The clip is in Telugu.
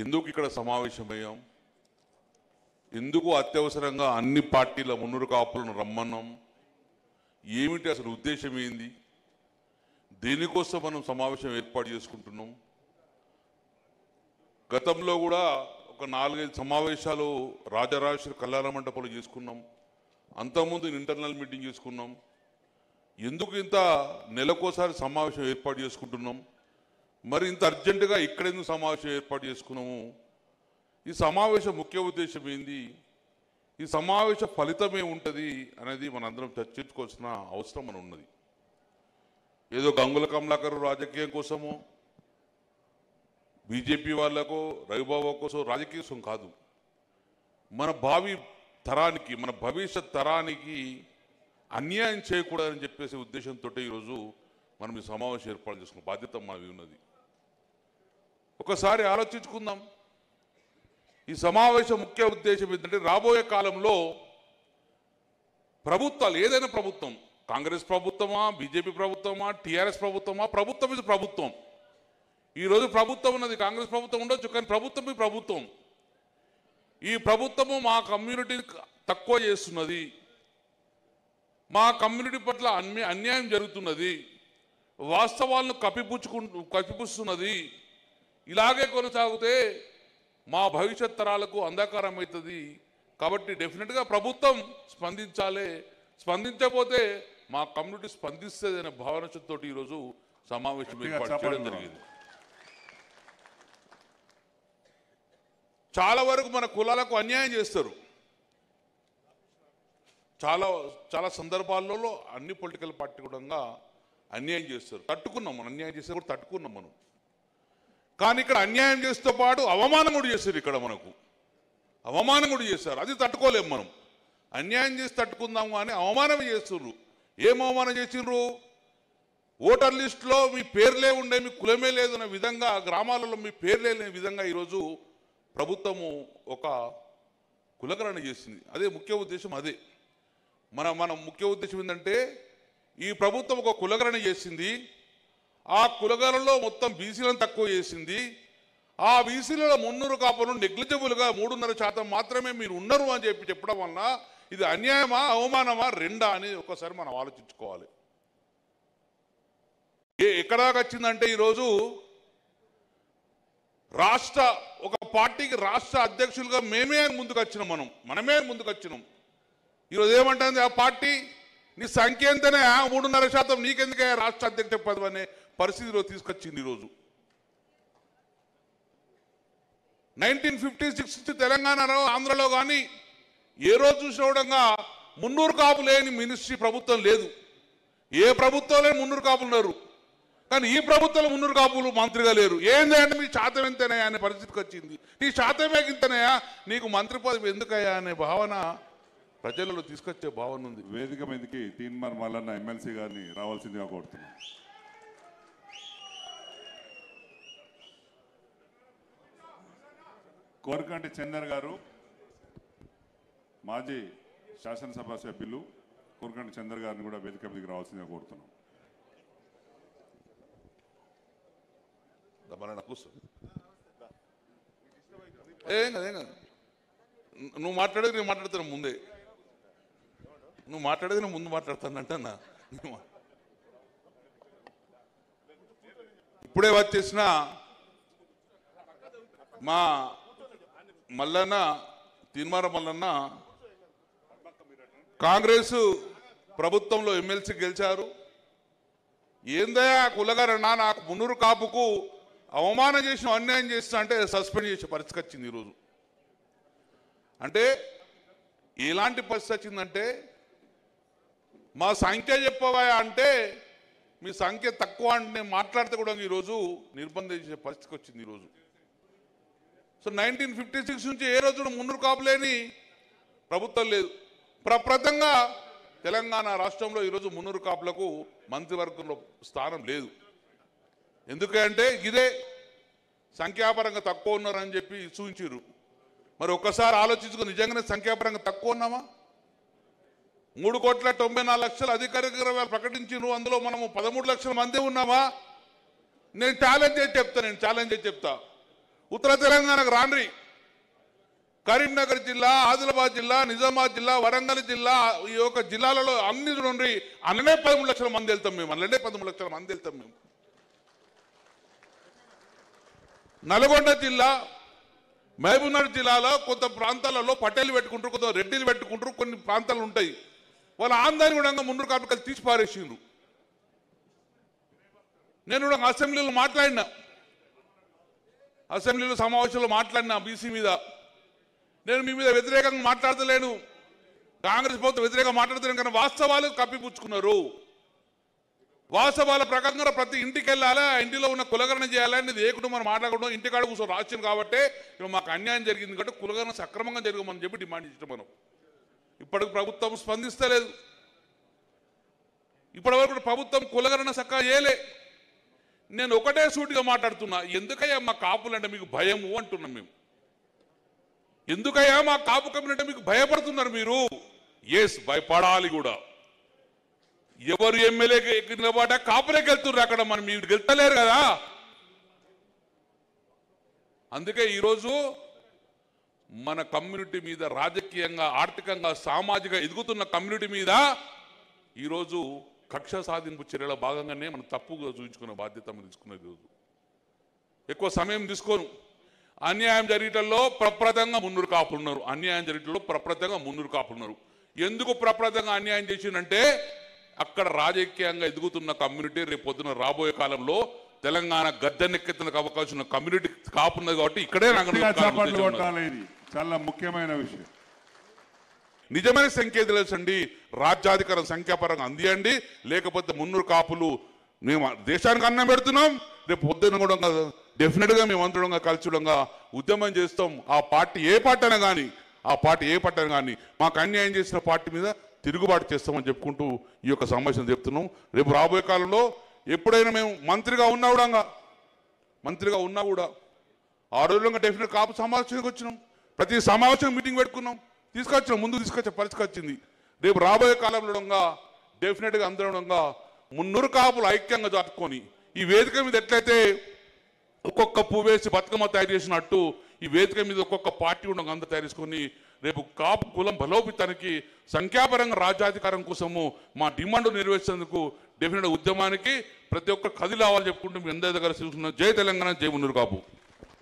ఎందుకు ఇక్కడ సమావేశమయ్యాం, ఎందుకు అత్యవసరంగా అన్ని పార్టీల మున్నూరు కాపులను రమ్మన్నాం, ఏమిటి అసలు ఉద్దేశం ఏంది, దేనికోసం మనం సమావేశం ఏర్పాటు చేసుకుంటున్నాం. గతంలో కూడా ఒక 4-5 సమావేశాలు రాజరాజేశ్వరి కళ్యాణ మండపంలో చేసుకున్నాం, అంతకుముందు ఇంటర్నల్ మీటింగ్ చేసుకున్నాం. ఎందుకు ఇంత నెలకోసారి సమావేశం ఏర్పాటు చేసుకుంటున్నాం, మరి ఇంత అర్జెంటుగా ఇక్కడెందుకు సమావేశం ఏర్పాటు చేసుకున్నాము, ఈ సమావేశం ముఖ్య ఉద్దేశం ఏంది, ఈ సమావేశ ఫలితమే ఉంటుంది అనేది మనందరం చర్చించుకోవాల్సిన అవసరం మన ఉన్నది. ఏదో గంగుల కమలాకర్ రాజకీయం కోసమో బీజేపీ వాళ్ళకో రవిబాబు కోసం రాజకీయం కాదు, మన భావి తరానికి మన భవిష్యత్ తరానికి అన్యాయం చేయకూడదని చెప్పేసి ఉద్దేశంతో ఈరోజు మనం ఈ సమావేశం ఏర్పాటు చేసుకున్న బాధ్యత మాది ఉన్నది. ఒకసారి ఆలోచించుకుందాం. ఈ సమావేశం ముఖ్య ఉద్దేశం ఏంటంటే రాబోయే కాలంలో ప్రభుత్వాలు, ఏదైనా ప్రభుత్వం, కాంగ్రెస్ ప్రభుత్వమా, బీజేపీ ప్రభుత్వమా, టీఆర్ఎస్ ప్రభుత్వమా, ప్రభుత్వం ఇది ప్రభుత్వం. ఈరోజు ప్రభుత్వం ఉన్నది, కాంగ్రెస్ ప్రభుత్వం ఉండొచ్చు, కానీ ప్రభుత్వం ఈ ప్రభుత్వం. ఈ ప్రభుత్వము మా కమ్యూనిటీని తక్కువ చేస్తున్నది, మా కమ్యూనిటీ పట్ల అన్యాయం జరుగుతున్నది, వాస్తవాలను కప్పిపుచ్చుతున్నది. ఇలాగే కొనసాగితే మా భవిష్యత్ తరాలకు అంధకారం అవుతుంది. కాబట్టి డెఫినెట్గా ప్రభుత్వం స్పందించాలి, స్పందించకపోతే మా కమ్యూనిటీ స్పందిస్తుంది అనే భావనతో ఈరోజు సమావేశం ఏర్పాటు చేయడం జరిగింది. చాలా వరకు మన కులాలకు అన్యాయం చేస్తారు. చాలా సందర్భాలలో అన్ని పొలిటికల్ పార్టీ కూడా అన్యాయం చేస్తారు. తట్టుకున్నాం మనం, అన్యాయం చేస్తే కూడా తట్టుకున్నాం మనం. కానీ ఇక్కడ అన్యాయం చేస్తే పాటు అవమానం కూడా చేస్తారు. ఇక్కడ మనకు అవమానం కూడా చేస్తారు, అది తట్టుకోలేము మనం. అన్యాయం చేసి తట్టుకుందాం కానీ అవమానం చేస్తున్నారు. ఏం అవమానం చేసిండ్రు? ఓటర్ లిస్టులో మీ పేర్లే ఉండే, మీ కులమే లేదనే విధంగా, గ్రామాలలో మీ పేర్లే లేని విధంగా ఈరోజు ప్రభుత్వము ఒక కులగణన చేసింది. అదే ముఖ్య ఉద్దేశం. అదే మన ముఖ్య ఉద్దేశం ఏంటంటే, ఈ ప్రభుత్వం ఒక కులగణన చేసింది. ఆ కులగణనలో మొత్తం బీసీలను తక్కువ చేసింది. ఆ బీసీలలో 300 కాపులు నెగ్లిజిబుల్గా 3.5% మాత్రమే మీరు ఉన్నారు అని చెప్పడం వలన ఇది అన్యాయమా, అవమానమా, రెండా అని ఒకసారి మనం ఆలోచించుకోవాలి. ఎక్కడాకి వచ్చిందంటే ఈరోజు ఒక పార్టీకి రాష్ట్ర అధ్యక్షులుగా మేమే ముందుకు వచ్చినాం, మనమే ముందుకు వచ్చినాం. ఈరోజు ఏమంటుంది ఆ పార్టీ, నీ సంఖ్య ఎంతనే 3.5% నీకెందుకే రాష్ట్ర అధ్యక్ష పదవి అనే పరిస్థితిలో తీసుకొచ్చింది. ఈరోజు 1956 నుంచి తెలంగాణలో, ఆంధ్రలో కానీ ఏ రోజు చూసినవిధంగా 300 కాపు లేని మినిస్ట్రీ ప్రభుత్వం లేదు. ఏ ప్రభుత్వంలో 300 కాపులు ఉన్నారు, కానీ ఈ ప్రభుత్వంలో 300 కాపులు మంత్రిగా లేరు. ఏంటంటే మీ శాతం ఎంతనయా అనే పరిస్థితికి వచ్చింది. నీ శాతమే ఇంతనయా, నీకు మంత్రి పదవి ఎందుకయ్యా అనే భావన ప్రజలలో తీసుకొచ్చే భావన ఉంది. వేదిక మీదకి తీన్మార్ మల్లన్న ఎమ్మెల్సీ గారిని రావాల్సిందిగా కోరుతున్నాం. కోరకంటి చందర్ గారు, మాజీ శాసనసభ సభ్యులు కోరకంటి చందర్ గారిని కూడా వేదిక మీదకి రావాల్సిందిగా కోరుతున్నాం. నువ్వు మాట్లాడేది నేను మాట్లాడతాను ముందే, నువ్వు మాట్లాడేది నేను ముందు మాట్లాడతానంటన్నా. ఇప్పుడే వచ్చేసిన మా మల్లన్న, తీన్మార మల్లన్న కాంగ్రెస్ ప్రభుత్వంలో ఎమ్మెల్సీ గెలిచారు. ఏందయ్యా కులగారన్నా, నాకు 300 కాపుకు అవమానం చేసిన, అన్యాయం చేసిన అంటే సస్పెండ్ చేసే పరిస్థితి వచ్చింది ఈరోజు. అంటే ఎలాంటి పరిస్థితి వచ్చిందంటే, మా సంఖ్య చెప్పవా అంటే మీ సంఖ్య తక్కువ అంటే మాట్లాడితే కూడా ఈరోజు నిర్బంధం చేసే పరిస్థితికి వచ్చింది ఈరోజు. సో 1956 నుంచి ఏ రోజు 300 కాపు లేని ప్రభుత్వం లేదు. ప్రప్రథంగా తెలంగాణ రాష్ట్రంలో ఈరోజు 300 కాపులకు మంత్రివర్గంలో స్థానం లేదు. ఎందుకంటే ఇదే సంఖ్యాపరంగా తక్కువ ఉన్నారని చెప్పి సూచించారు. మరి ఒక్కసారి ఆలోచించుకుని నిజంగానే సంఖ్యాపరంగా తక్కువ ఉన్నామా? 3,94,00,000 అధికారికంగా ప్రకటించారు. అందులో మనము 13 లక్షల మంది ఉన్నామా? నేను ఛాలెంజ్ చేసి చెప్తా. ఉత్తర తెలంగాణకు రాండ్రి, కరీంనగర్ జిల్లా, ఆదిలాబాద్ జిల్లా, నిజామాబాద్ జిల్లా, వరంగల్ జిల్లా, ఈ యొక్క జిల్లాలలో అన్ని చూడండి. అన్ననే 13 లక్షల మంది వెళ్తాం మేము, అన్ననే 13 లక్షల మంది వెళ్తాం మేము. నల్గొండ జిల్లా, మహబూబ్నగర్ జిల్లాలో కొంత ప్రాంతాలలో పటేలు పెట్టుకుంటారు, కొంత రెడ్డిలు పెట్టుకుంటారు, కొన్ని ప్రాంతాలు ఉంటాయి. వాళ్ళ ఆందాన్ని కూడా మున్నూరు కాపులు తీసి పారేసిండ్రు. నేను కూడా అసెంబ్లీలో మాట్లాడినా, అసెంబ్లీలో సమావేశంలో మాట్లాడినా బీసీ మీద. నేను మీ మీద వ్యతిరేకంగా మాట్లాడతలేను, కాంగ్రెస్ ప్రభుత్వం వ్యతిరేకంగా మాట్లాడతలేను, కానీ వాస్తవాలు కప్పిపుచ్చుకున్నారు. వాస్తవాల ప్రకారంగా ప్రతి ఇంటికి వెళ్ళాలా, ఇంటిలో ఉన్న కులగరణ చేయాలని ఏ కుటుంబం మాట్లాడకూడదు, ఇంటికాడ కూర్చొని రాష్ట్రం కాబట్టి మాకు అన్యాయం జరిగింది కాబట్టి కులగరణ సక్రమంగా జరగమని చెప్పి డిమాండ్ చేసాం మనం. ఇప్పటికి ప్రభుత్వం స్పందిస్తలేదు. ఇప్పటివరకు ప్రభుత్వం కులగరణ చక్కగా చేయలే. నేను ఒకటే సూటిగా మాట్లాడుతున్నా, ఎందుకయ్యా మా కాపులు అంటే మీకు భయము అంటున్నాం మేము. ఎందుకయ్యా మా కాపు కమ్యూనిటీ మీకు భయపడుతున్నారు మీరు? ఎస్, భయపడాలి కూడా. ఎవరు ఎమ్మెల్యేకి నిలబడ్డా కాపులేకి వెళ్తున్నారు, అక్కడ మనం మీరు గెలుతలేరు కదా. అందుకే ఈరోజు మన కమ్యూనిటీ మీద రాజకీయంగా, ఆర్థికంగా, సామాజిక ఎదుగుతున్న కమ్యూనిటీ మీద ఈరోజు కక్ష సాధింపు చర్యల భాగంగానే మనం తప్పుగా చూపించుకునే బాధ్యత మనం తీసుకునేది. రోజు ఎక్కువ సమయం తీసుకోను. అన్యాయం జరిగేటల్లో ప్రప్రదంగా మున్నూరు కాపులు ఉన్నారు, అన్యాయం జరిగేటల్లో ప్రప్రదంగా మున్నూరు కాపులు ఉన్నారు. ఎందుకు ప్రప్రదంగా అన్యాయం చేసిందంటే అక్కడ రాజకీయంగా ఎదుగుతున్న కమ్యూనిటీ రేపు పొద్దున రాబోయే కాలంలో తెలంగాణ గద్దెనెక్కెత్తడానికి అవకాశం ఉన్న కమ్యూనిటీ కాపున్నది కాబట్టి ఇక్కడే చాలా ముఖ్యమైన విషయం. నిజమైన సంఖ్య తెలుసండి, రాజ్యాధికారం సంఖ్యాపరంగా అందియండి, లేకపోతే మున్నూరు కాపులు మేము దేశానికి అన్నం పెడుతున్నాం, రేపు పొద్దున్న కూడా డెఫినెట్గా మేము అందరంగా కలిసిడంగా ఉద్యమం చేస్తాం. ఆ పార్టీ ఏ పార్టీ అయినా కానీ, ఆ పార్టీ ఏ పార్టీ అయినా కానీ మాకు అన్యాయం చేసిన పార్టీ మీద తిరుగుబాటు చేస్తామని చెప్పుకుంటూ ఈ యొక్క సమావేశం చెప్తున్నాం. రేపు రాబోయే కాలంలో ఎప్పుడైనా మేము మంత్రిగా ఉన్నా కూడా ఆ రోజుల్లో డెఫినెట్ కాపు సమావేశానికి వచ్చినాం, ప్రతి సమావేశం మీటింగ్ పెట్టుకున్నాం, ముందుకు తీసుకొచ్చే పరిస్థితి వచ్చింది. రేపు రాబోయే కాలంలో డెఫినెట్గా అందరం మున్నూరు కాపులు ఐక్యంగా దాటుకొని ఈ వేదిక మీద ఎట్లయితే ఒక్కొక్క పువ్వేసి బతుకమ్మ తయారు చేసినట్టు ఈ వేదిక మీద ఒక్కొక్క పార్టీ ఉండగా అంతా తయారు చేసుకొని రేపు కాపు కులం బలోపేతానికి, సంఖ్యాపరంగా రాజ్యాధికారం కోసము మా డిమాండ్ నెరవేర్చేందుకు డెఫినెట్ ఉద్యమానికి ప్రతి ఒక్కరు కదిలావాలని చెప్పుకుంటూ మీ అందరి దగ్గర చూస్తున్న జై తెలంగాణ, జై మున్నూరు కాపు.